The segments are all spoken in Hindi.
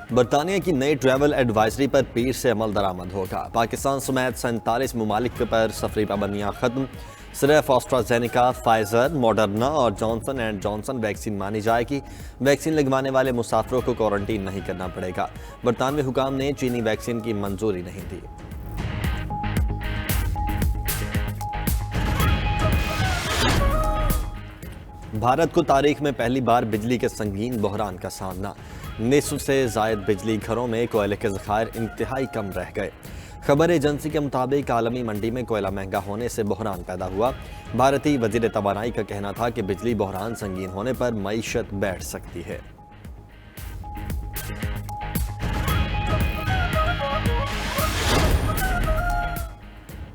बरतानिया की नई ट्रैवल एडवाइजरी पर पीर से अमल दरामद होगा। पाकिस्तान समेत 47 ममालिक पर सफरी पाबंदियाँ खत्म। सिर्फ ऑस्ट्राजेनिका, फाइजर, मॉडर्ना और जॉनसन एंड जॉनसन वैक्सीन मानी जाएगी। वैक्सीन लगवाने वाले मुसाफिरों को क्वारंटीन नहीं करना पड़ेगा। बरतानवी हुकाम ने चीनी वैक्सीन की मंजूरी नहीं दी। भारत को तारीख में पहली बार बिजली के संगीन बहरान का सामना। निस्फ से जायद बिजली घरों में कोयले के ज़खायर इंतहाई कम रह गए। खबर एजेंसी के मुताबिक आलमी मंडी में कोयला महंगा होने से बहरान पैदा हुआ। भारतीय वजीर तवानाई का कहना था कि बिजली बहरान संगीन होने पर मईशत बैठ सकती है।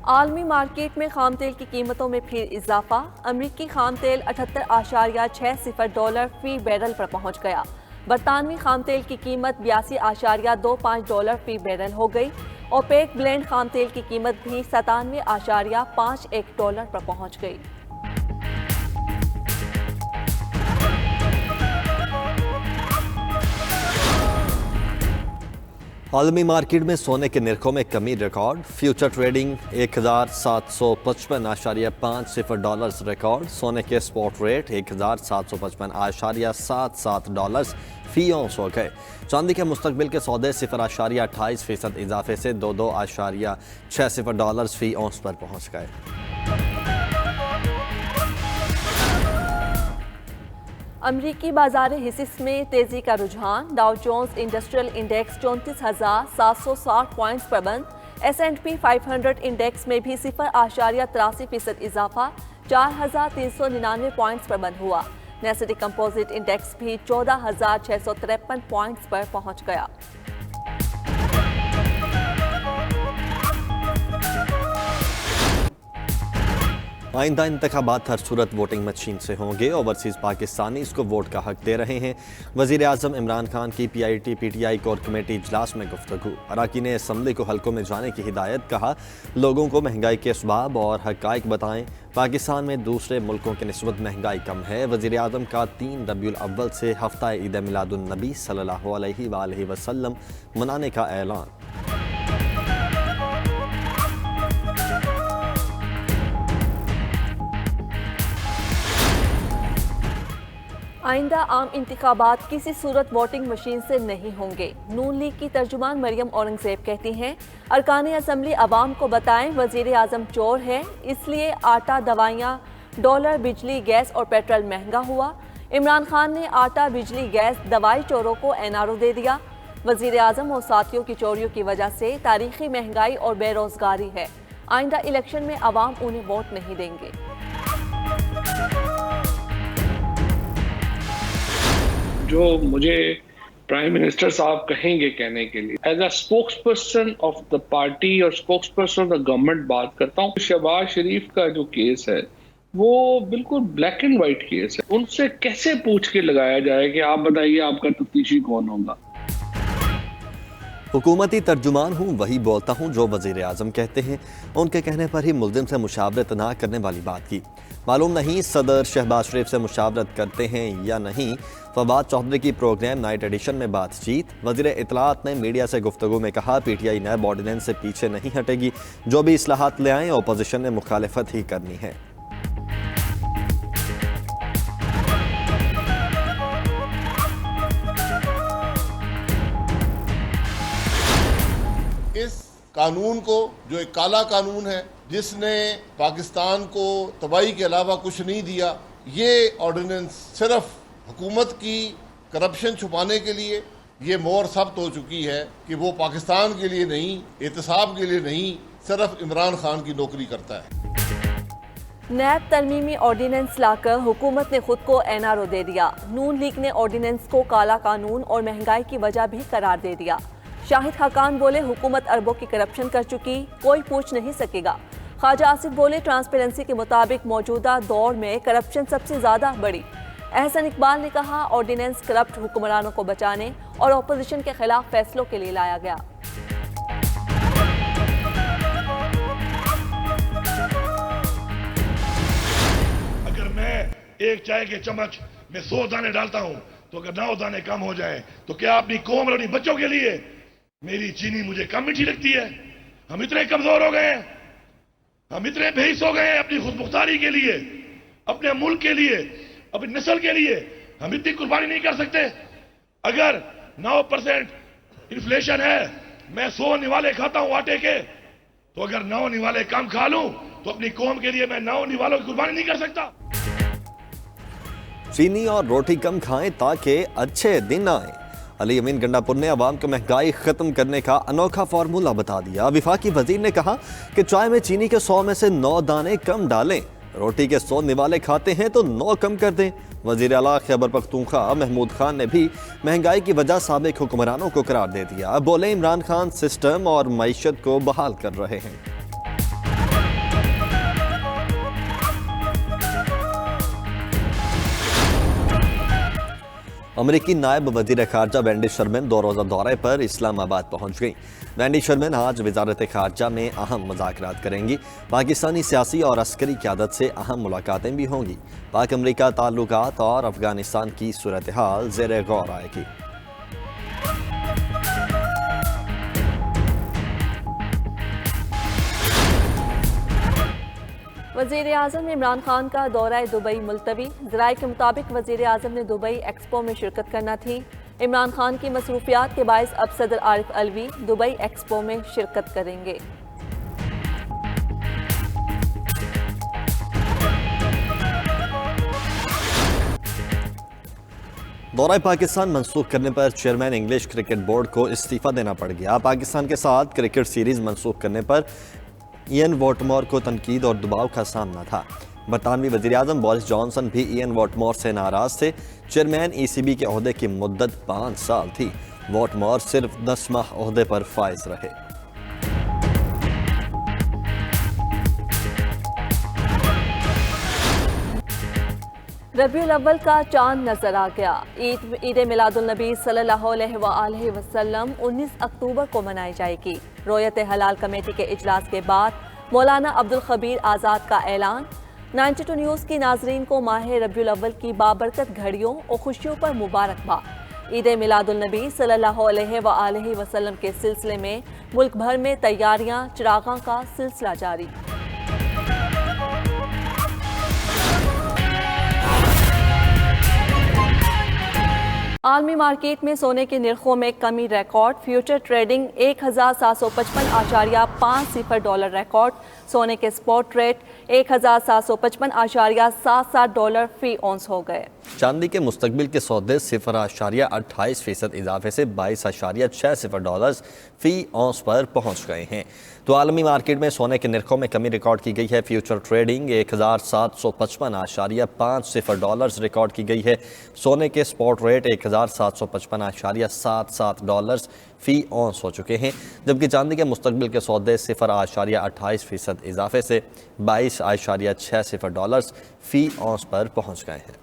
आलमी मार्केट में खाम तेल की कीमतों में फिर इजाफा। अमरीकी खाम तेल $78.60 फी बैरल पर पहुंच गया। बरतानवी खाम तेल की कीमत $82.25 फी बैरल हो गई। ओपेक ब्लेंड खाम तेल की कीमत भी $97.51 पर पहुंच गई। आलमी मार्केट में सोने के निर्खों में कमी रिकॉर्ड। Future trading $1755.50 record. सोने के स्पॉट रेट $1755.77 फी औंस हो गए। चांदी के मुस्तकबिल के सौदे 0.28% इजाफे से $22.60 फी औंस पर पहुंच गए। अमरीकी बाजार हिस्स में तेजी का रुझान। Dow Jones industrial index 34,760 points पर बंद। S&P 500 इंडेक्स में भी 0.83% इजाफा 4,399 पॉइंट्स पर बंद हुआ। नेस्डैक कंपोजिट इंडेक्स भी 14,653 पॉइंट्स पर पहुंच गया। आइंदा इंतखाबात हर सूरत वोटिंग मशीन से होंगे। ओवरसीज़ पाकिस्तानी इसको वोट का हक दे रहे हैं। वज़ीर आज़म इमरान खान की PIT-PTI कोर कमेटी इजलास में गुफ्तगू। अरकान असम्बली को हल्कों में जाने की हिदायत। कहा, लोगों को महंगाई के असबाब और हक़ाइक़ बताएं। पाकिस्तान में दूसरे मुल्कों के निस्बत महंगाई कम है। वज़ीर आज़म का 3 रबीउल अव्वल से हफ्ता ईद मिलादुन नबी सल्लल्लाहु अलैहि वसल्लम मनाने का ऐलान। आइंदा आम इंतखाबात किसी सूरत वोटिंग मशीन से नहीं होंगे। नून लीग की तर्जुमान मरियम औरंगजेब कहती हैं, अरकान असम्बली अवाम को बताएं वज़ीर आज़म चोर है, इसलिए आटा, दवाइयाँ, डॉलर, बिजली, गैस और पेट्रोल महंगा हुआ। इमरान खान ने आटा, बिजली, गैस, दवाई चोरों को NRO दे दिया। वज़ीर आज़म और साथियों की चोरियों की वजह से तारीखी महंगाई और बेरोजगारी है। आइंदा इलेक्शन में अवाम उन्हें वोट नहीं देंगे। जो मुझे प्राइम मिनिस्टर साहब कहेंगे कहने के लिए, as a spokesperson of the party और spokesperson of the government बात करता हूँ। शहबाज शरीफ का जो केस है वो बिल्कुल ब्लैक एंड व्हाइट केस है। उनसे कैसे पूछ के लगाया जाए कि आप बताइए आपका तफ्तीशी कौन होगा। हुकूमती तर्जुमान हूँ, वही बोलता हूँ जो वज़ीर आज़म कहते हैं। उनके कहने पर ही मुल्ज़िम से मुशावरत ना करने वाली बात की। मालूम नहीं सदर शहबाज शरीफ से मुशावरत करते हैं या नहीं। फवाद चौधरी की प्रोग्राम नाइट एडिशन में बातचीत। वज़ीर इत्तलात ने मीडिया से गुफ्तगू में कहा, PTI नैब ऑर्डिनेंस से पीछे नहीं हटेगी। जो भी इस्लाहात ले आएँ, अपोजिशन ने मुखालिफत ही करनी है। इस कानून को, जो एक काला कानून है जिसने पाकिस्तान को तबाही के अलावा कुछ नहीं दिया, ये ऑर्डिनेंस सिर्फ हुकूमत की करप्शन छुपाने के लिए ये मोहर साबित हो चुकी है कि वो पाकिस्तान के लिए नहीं, एहतसाब के लिए नहीं, सिर्फ इमरान खान की नौकरी करता है। नैब तरमीमी ऑर्डिनेंस लाकर हुकूमत ने खुद को NRO दे दिया। नून लीग ने ऑर्डिनेंस को काला कानून और महंगाई की वजह भी करार दे दिया। शाहिद खाकान बोले, हुकूमत अरबों की करप्शन कर चुकी, कोई पूछ नहीं सकेगा। ख्वाजा आसिफ बोले, ट्रांसपेरेंसी के मुताबिक मौजूदा दौर में करप्शन सबसे ज़्यादा बढ़ी। एहसन इकबाल ने कहा, ऑर्डिनेंस करप्ट हुक्मरानों को बचाने और अपोजिशन के खिलाफ फैसलों के लिए लाया गया। अगर मैं एक चाय के चम्मच में 100 दाने डालता हूं तो अगर 9 दाने कम हो जाए तो क्या अपनी कौम और अपने बच्चों के लिए मेरी चीनी मुझे कम मीठी लगती है? हम इतने कमजोर हो गए हैं, हम इतने बेहिस हो गए हैं अपनी खुद मुख्तारी के लिए, अपने मुल्क के लिए, अपनी नस्ल के लिए हम इतनी कुर्बानी नहीं कर सकते? अगर 9% इन्फ्लेशन है, मैं 100 निवाले खाता हूं आटे के, तो अगर 9 निवाले कम खा लूं तो अपनी कौम के लिए मैं 9 निवालों की कुर्बानी नहीं कर सकता। चीनी और रोटी कम खाएं ताकि अच्छे दिन आए। अली अमीन गंडापुर ने अवाम को महंगाई खत्म करने का अनोखा फार्मूला बता दिया। वफाकी वजीर ने कहा कि चाय में चीनी के 100 में से 9 दाने कम डालें, रोटी के 100 निवाले खाते हैं तो 9 कम कर दें। वजीर आला खैबर पख्तूनख्वा महमूद खान ने भी महंगाई की वजह साबिक हुक्मरानों को करार दे दिया। बोले इमरान खान सिस्टम और मईशत को बहाल कर रहे हैं। अमरीकी नायब वजीर खारजा वेंडी शर्मन 2 रोज़ा दौरे पर इस्लामाबाद पहुंच गई। वेंडी शर्मन आज वजारत खारजा में अहम मुज़ाकरात करेंगी। पाकिस्तानी सियासी और अस्करी क़यादत से अहम मुलाकातें भी होंगी। पाक अमरीका ताल्लुकात और अफगानिस्तान की सूरत हाल ज़ेरे गौर आएगी। वज़ीर आज़म इमरान खान का दौरा दुबई मुलतवी। ज़राए के मुताबिक वज़ीर आज़म ने दुबई एक्सपो में शिरकत करना थी। इमरान खान की मसरूफियात के बायस अब सदर आरिफ अलवी दुबई एक्सपो में शिरकत करेंगे। दौरा पाकिस्तान मंसूख करने पर चेयरमैन इंग्लिश क्रिकेट बोर्ड को इस्तीफा देना पड़ गया। पाकिस्तान के साथ क्रिकेट सीरीज मंसूख करने पर इयन वॉटमोर को तनकीद और दबाव का सामना था। बरतानवी वज़ीर आज़म बोरिस जॉनसन भी इयन वॉटमोर से नाराज थे। चेयरमैन ECB के ओहदे की मुद्दत 5 साल थी। वॉटमोर सिर्फ 10 माह ओहदे पर फाइज रहे। रबीउल अव्वल का चांद नजर आ गया। ईद मिलादुल नबी सल्लल्लाहु अलैहि वसल्लम 19 अक्टूबर को मनाई जाएगी। रोयत हलाल कमेटी के इजलास के बाद मौलाना अब्दुल खबीर आज़ाद का ऐलान। 92 न्यूज़ की नाजरीन को माह रबीउल अव्वल की बाबरकत घड़ियों और खुशियों पर मुबारकबाद। ईद मिलादुल नबी सल्लल्लाहु अलैहि वसल्लम के सिलसिले में मुल्क भर में तैयारियां, चिरागां का सिलसिला जारी। आलमी मार्केट में सोने के निर्खों में कमी record. Future trading 1755.50 dollar record. सोने के स्पॉट रेट 1755.77 डॉलर फी औंस हो गए। चांदी के मुस्तकबिल के सौदे 0.28% इजाफे से 22.60 डॉलर फी औंस पर पहुंच गए हैं। तो आलमी मार्केट में सोने के निर्खों में कमी रिकॉर्ड की गई है। फ्यूचर ट्रेडिंग 1755.50 डॉलर रिकॉर्ड की गई है। सोने के स्पॉट रेट 1755.77 डॉलर फी औंस हो चुके हैं, जबकि चांदी के मुस्तकबिल के सौदे 0.28% इजाफे से 22.60 डॉलर फी औंस पर पहुंच गए हैं।